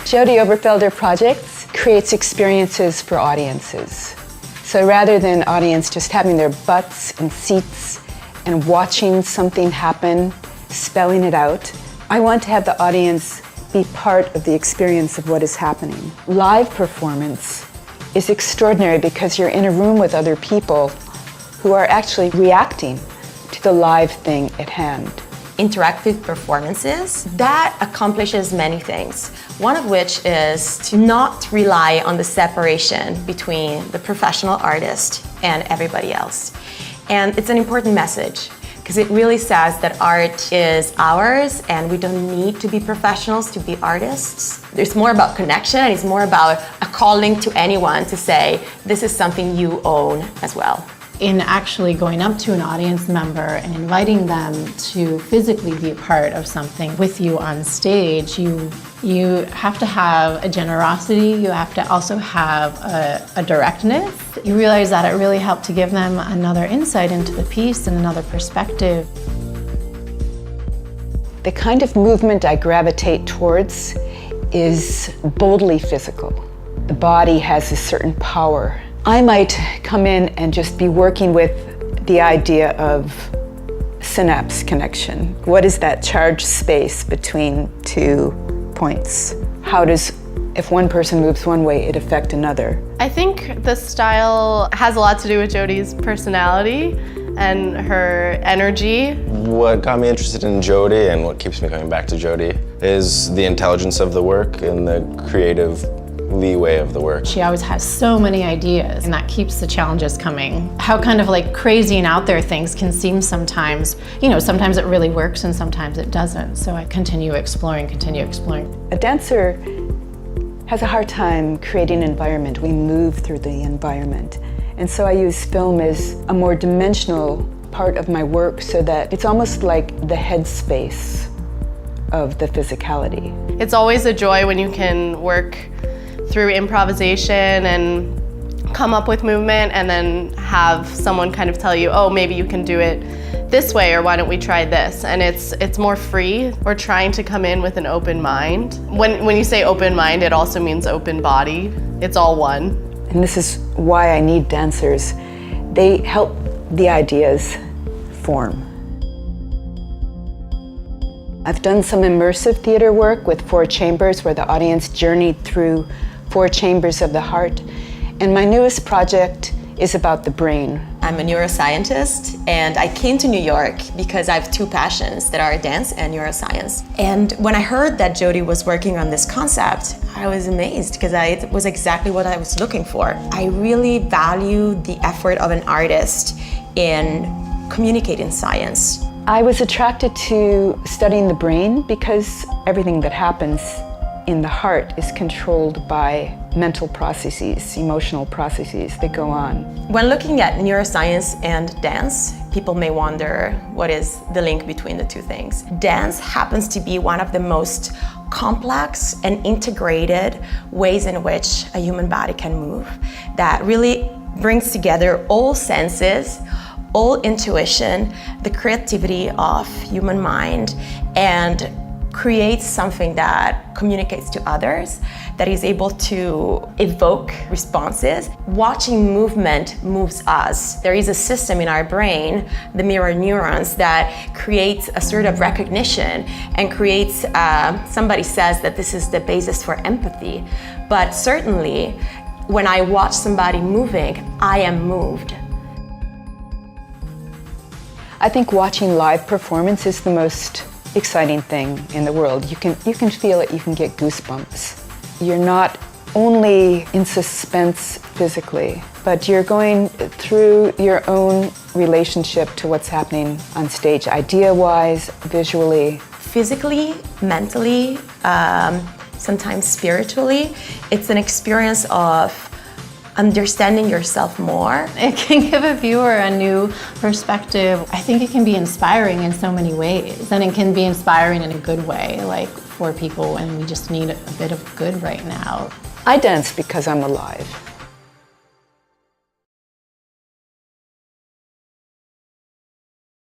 Jody Oberfelder Projects creates experiences for audiences. So rather than audience just having their butts in seats and watching something happen, spelling it out, I want to have the audience be part of the experience of what is happening. Live performance is extraordinary because you're in a room with other people who are actually reacting to the live thing at hand. Interactive performances, that accomplishes many things. One of which is to not rely on the separation between the professional artist and everybody else. And it's an important message because it really says that art is ours and we don't need to be professionals to be artists. It's more about connection, and it's more about a calling to anyone to say, this is something you own as well. In actually going up to an audience member and inviting them to physically be a part of something with you on stage, you have to have a generosity, you have to also have a directness. You realize that it really helped to give them another insight into the piece and another perspective. The kind of movement I gravitate towards is boldly physical. The body has a certain power. I might come in and just be working with the idea of synapse connection. What is that charged space between two points? How does, if one person moves one way, it affect another? I think the style has a lot to do with Jody's personality and her energy. What got me interested in Jody and what keeps me coming back to Jody is the intelligence of the work and the creative leeway of the work. She always has so many ideas, and that keeps the challenges coming. How kind of like crazy and out there things can seem sometimes, sometimes it really works and sometimes it doesn't. So I continue exploring. A dancer has a hard time creating an environment. We move through the environment. And so I use film as a more dimensional part of my work so that it's almost like the headspace of the physicality. It's always a joy when you can work through improvisation and come up with movement and then have someone kind of tell you, oh, maybe you can do it this way, or why don't we try this? And it's more free. We're trying to come in with an open mind. When you say open mind, it also means open body. It's all one. And this is why I need dancers. They help the ideas form. I've done some immersive theater work with 4 chambers where the audience journeyed through 4 chambers of the heart. And my newest project is about the brain. I'm a neuroscientist and I came to New York because I have 2 passions that are dance and neuroscience. And when I heard that Jody was working on this concept, I was amazed because it was exactly what I was looking for. I really value the effort of an artist in communicating science. I was attracted to studying the brain because everything that happens in the heart is controlled by mental processes, emotional processes that go on. When looking at neuroscience and dance, people may wonder what is the link between the 2 things. Dance happens to be one of the most complex and integrated ways in which a human body can move that really brings together all senses, all intuition, the creativity of human mind, and creates something that communicates to others, that is able to evoke responses. Watching movement moves us. There is a system in our brain, the mirror neurons, that creates a sort of recognition and creates, somebody says that this is the basis for empathy. But certainly, when I watch somebody moving, I am moved. I think watching live performance is the most exciting thing in the world. You can feel it, you can get goosebumps. You're not only in suspense physically, but you're going through your own relationship to what's happening on stage, idea-wise, visually. Physically, mentally, sometimes spiritually, it's an experience of understanding yourself more. It can give a viewer a new perspective. I think it can be inspiring in so many ways, and it can be inspiring in a good way, like for people when we just need a bit of good right now. I dance because I'm alive.